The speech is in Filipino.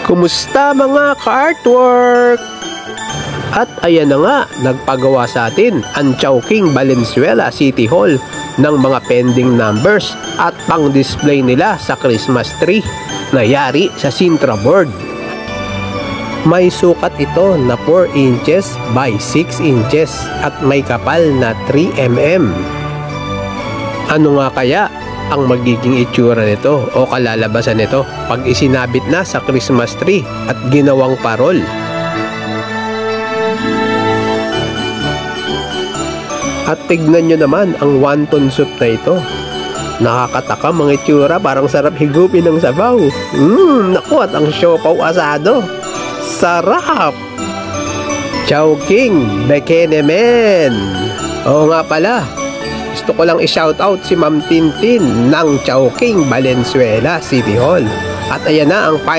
Kumusta mga ka-artwork? At ayan na nga, nagpagawa sa atin ang Chowking Valenzuela City Hall ng mga pending numbers at pang-display nila sa Christmas tree na yari sa Sintra board. May sukat ito na 4 inches by 6 inches at may kapal na 3 mm. Ano nga kaya ang magiging itsura nito o kalalabasan nito pag isinabit na sa Christmas tree at ginawang parol? At tignan nyo naman ang wonton soup na ito. Nakakatakam ang itsura, parang sarap higupin ng sabaw. Naku, at ang siopaw asado. Sarap! Chowking Bekenemen. Oo nga pala, gusto ko lang i-shoutout si Ma'am Tintin ng Chowking Valenzuela City Hall. At ayan na ang